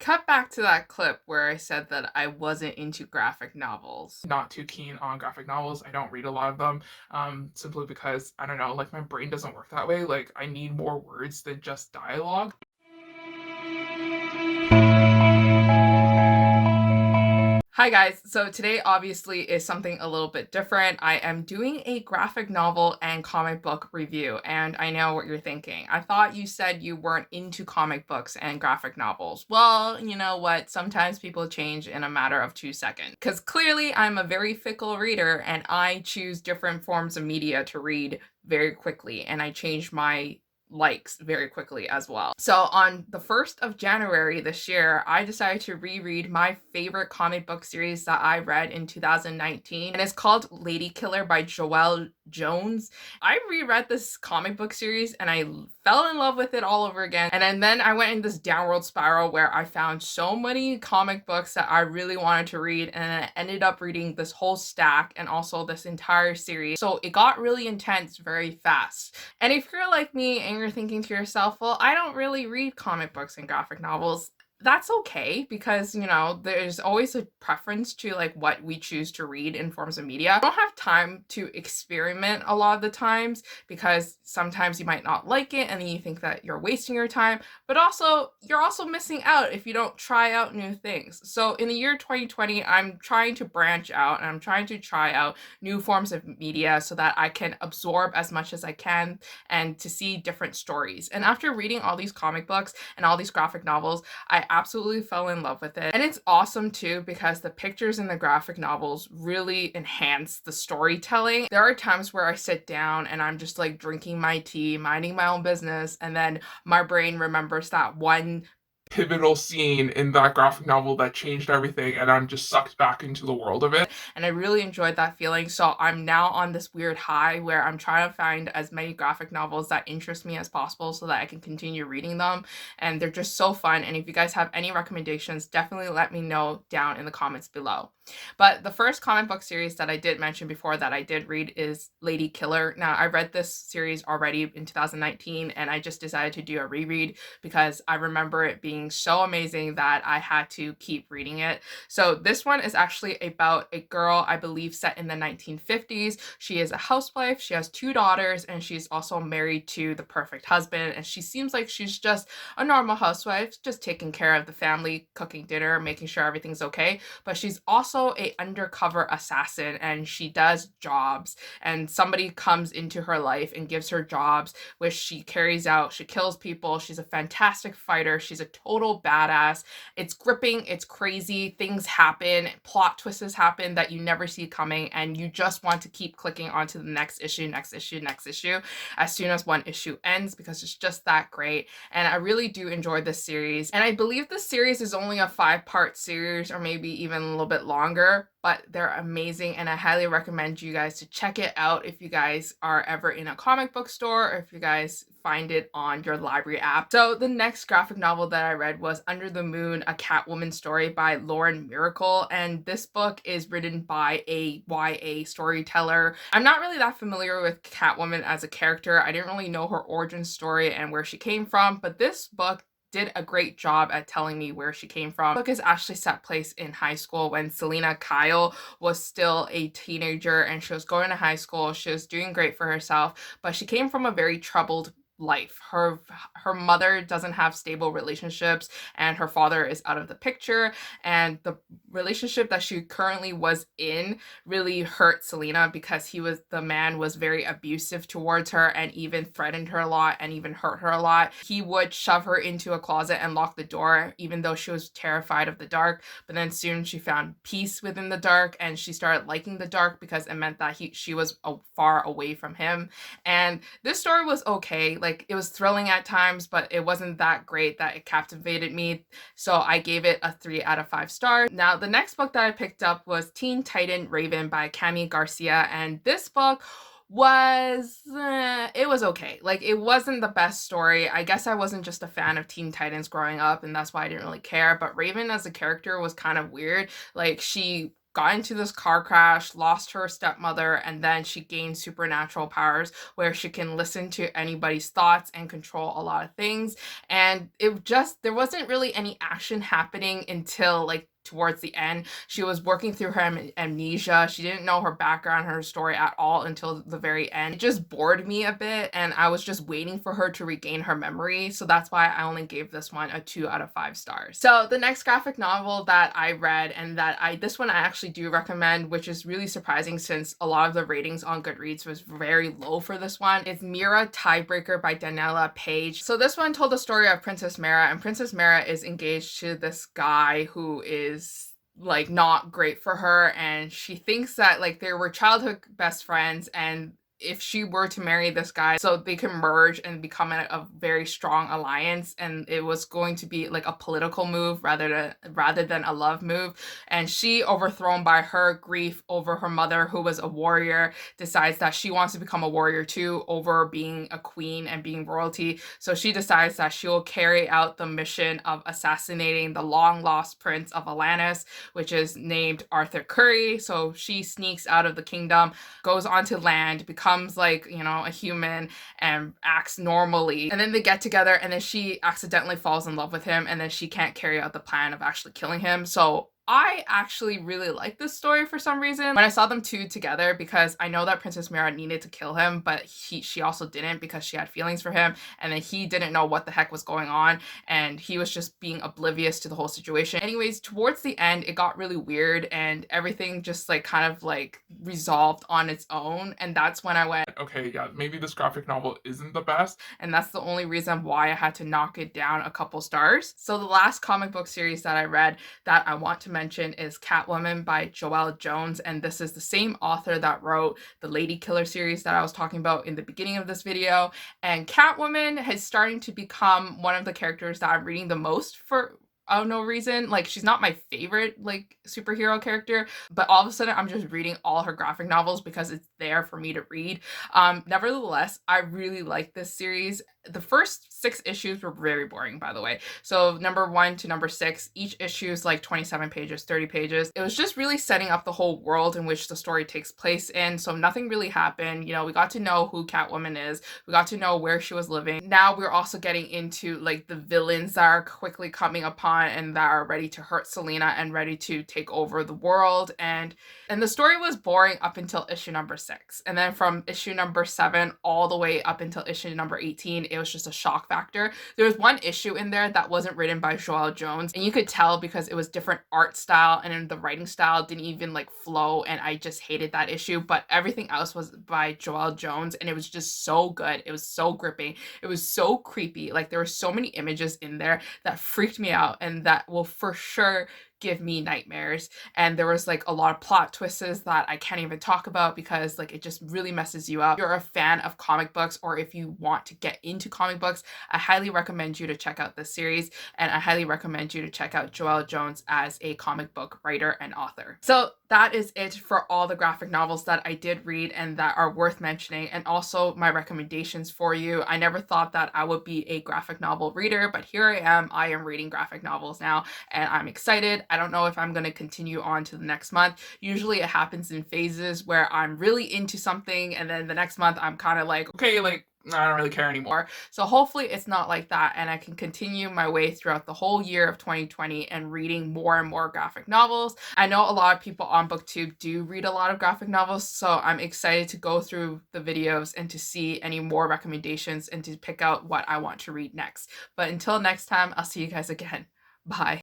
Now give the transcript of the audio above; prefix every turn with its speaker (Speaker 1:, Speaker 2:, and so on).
Speaker 1: cut back to that clip where I said that I wasn't into graphic novels.
Speaker 2: Not too keen on graphic novels. I don't read a lot of them, simply because I don't know, like my brain doesn't work that way. Like I need more words than just dialogue.
Speaker 1: Hi guys, so today obviously is something a little bit different. I am doing a graphic novel and comic book review, and I know what you're thinking. I thought you said you weren't into comic books and graphic novels. Well, you know what? Sometimes people change in a matter of 2 seconds. Because clearly I'm a very fickle reader and I choose different forms of media to read very quickly, and I change my likes very quickly as well. So on the 1st of January this year, I decided to reread my favorite comic book series that I read in 2019, and it's called Lady Killer by Joelle Jones. I reread this comic book series and I fell in love with it all over again. And then I went in this downward spiral where I found so many comic books that I really wanted to read, and I ended up reading this whole stack and also this entire series. So it got really intense very fast. And if you're like me and you're thinking to yourself, well, I don't really read comic books and graphic novels, that's okay, because there's always a preference to like what we choose to read in forms of media. I don't have time to experiment a lot of the times, because sometimes you might not like it and then you think that you're wasting your time, but also you're also missing out if you don't try out new things. So in the year 2020, I'm trying to branch out and I'm trying to try out new forms of media so that I can absorb as much as I can and to see different stories. And after reading all these comic books and all these graphic novels, I absolutely fell in love with it. And it's awesome too, because the pictures in the graphic novels really enhance the storytelling. There are times where I sit down and I'm just like drinking my tea, minding my own business, and then my brain remembers that one
Speaker 2: Pivotal scene in that graphic novel that changed everything, and I'm just sucked back into the world of it.
Speaker 1: and I really enjoyed that feeling. So I'm now on this weird high where I'm trying to find as many graphic novels that interest me as possible so that I can continue reading them. And they're just so fun. And if you guys have any recommendations, definitely let me know down in the comments below. But the first comic book series that I did mention before that I did read is Lady Killer. Now, I read this series already in 2019, and I just decided to do a reread because I remember it being so amazing that I had to keep reading it. So this one is actually about a girl, I believe, set in the 1950s. She is a housewife, she has 2 daughters, and she's also married to the perfect husband. And she seems like she's just a normal housewife, just taking care of the family, cooking dinner, making sure everything's okay. But she's also a undercover assassin, and she does jobs, and somebody comes into her life and gives her jobs, which she carries out. She kills people. She's a fantastic fighter. She's a total badass. It's gripping, it's crazy, things happen, plot twists happen that you never see coming, and you just want to keep clicking onto the next issue, next issue, next issue as soon as one issue ends, because it's just that great. And I really do enjoy this series, and I believe this series is only a 5-part series, or maybe even a little bit longer, but they're amazing, and I highly recommend you guys to check it out if you guys are ever in a comic book store, or if you guys find it on your library app. So the next graphic novel that I read was Under the Moon, a Catwoman story by Lauren Miracle, and this book is written by a YA storyteller. I'm not really that familiar with Catwoman as a character. I didn't really know her origin story and where she came from, but this book did a great job at telling me where she came from. The book is actually set place in high school when Selena Kyle was still a teenager, and she was going to high school. She was doing great for herself, but she came from a very troubled life. Her mother doesn't have stable relationships, and her father is out of the picture, and the relationship that she currently was in really hurt Selena, because the man was very abusive towards her and even threatened her a lot and even hurt her a lot. He would shove her into a closet and lock the door, even though she was terrified of the dark. But then soon she found peace within the dark, and she started liking the dark because it meant that she was far away from him. And this story was okay. Like, it was thrilling at times, but it wasn't that great that it captivated me. So I gave it a 3 out of 5 stars. Now, the next book that I picked up was Teen Titan Raven by Cami Garcia, and this book was it was okay. Like, it wasn't the best story. I guess I wasn't just a fan of Teen Titans growing up, and that's why I didn't really care. But Raven as a character was kind of weird. Like, she got into this car crash, lost her stepmother, and then she gained supernatural powers where she can listen to anybody's thoughts and control a lot of things. And there wasn't really any action happening until like towards the end. She was working through her amnesia. She didn't know her background, her story at all until the very end. It just bored me a bit, and I was just waiting for her to regain her memory. So that's why I only gave this one a 2 out of 5 stars. So the next graphic novel that I read, and this one I actually do recommend, which is really surprising since a lot of the ratings on Goodreads was very low for this one, is Mira Tiebreaker by Daniela Page. So this one told the story of Princess Mira, and Princess Mira is engaged to this guy who is like not great for her, and she thinks that like they were childhood best friends, and if she were to marry this guy so they can merge and become a very strong alliance, and it was going to be like a political move rather than a love move. And she, overthrown by her grief over her mother who was a warrior, decides that she wants to become a warrior too over being a queen and being royalty. So she decides that she will carry out the mission of assassinating the long lost prince of Alanis, which is named Arthur Curry. So she sneaks out of the kingdom, goes onto land, becomes like, you know, a human and acts normally. And then they get together, and then she accidentally falls in love with him, and then she can't carry out the plan of actually killing him. So I actually really like this story for some reason. When I saw them two together, because I know that Princess Mira needed to kill him, but she also didn't because she had feelings for him, and then he didn't know what the heck was going on, and he was just being oblivious to the whole situation. Anyways, towards the end, it got really weird, and everything just like kind of like resolved on its own, and that's when I went,
Speaker 2: Okay, yeah, maybe this graphic novel isn't the best.
Speaker 1: and that's the only reason why I had to knock it down a couple stars. So the last comic book series that I read that I want to mention is Catwoman by Joelle Jones, and this is the same author that wrote the Lady Killer series that I was talking about in the beginning of this video. And Catwoman is starting to become one of the characters that I'm reading the most for no reason. Like, she's not my favorite like superhero character, but all of a sudden I'm just reading all her graphic novels because it's there for me to read. Nevertheless, I really like this series. The first 6 issues were very boring, by the way. So number 1 to number 6, each issue is like 27 pages, 30 pages. It was just really setting up the whole world in which the story takes place in. So nothing really happened. You know, we got to know who Catwoman is. We got to know where she was living. Now we're also getting into like the villains that are quickly coming upon and that are ready to hurt Selena and ready to take over the world. And the story was boring up until issue number 6. And then from issue number 7 all the way up until issue number 18, it was just a shock factor. There was one issue in there that wasn't written by Joelle Jones, and you could tell because it was different art style, and then the writing style didn't even like flow, and I just hated that issue. But everything else was by Joelle Jones, and it was just so good. It was so gripping. It was so creepy. Like, there were so many images in there that freaked me out, and that will for sure give me nightmares. And there was like a lot of plot twists that I can't even talk about because like it just really messes you up. If you're a fan of comic books, or if you want to get into comic books, I highly recommend you to check out this series, and I highly recommend you to check out Joelle Jones as a comic book writer and author. So that is it for all the graphic novels that I did read and that are worth mentioning, and also my recommendations for you. I never thought that I would be a graphic novel reader, but here I am. I am reading graphic novels now, and I'm excited. I don't know if I'm going to continue on to the next month. Usually it happens in phases where I'm really into something, and then the next month I'm kind of like,
Speaker 2: Okay, like, I don't really care anymore.
Speaker 1: so hopefully it's not like that, and I can continue my way throughout the whole year of 2020 and reading more and more graphic novels. I know a lot of people on BookTube do read a lot of graphic novels, so I'm excited to go through the videos and to see any more recommendations and to pick out what I want to read next. But until next time, I'll see you guys again. Bye.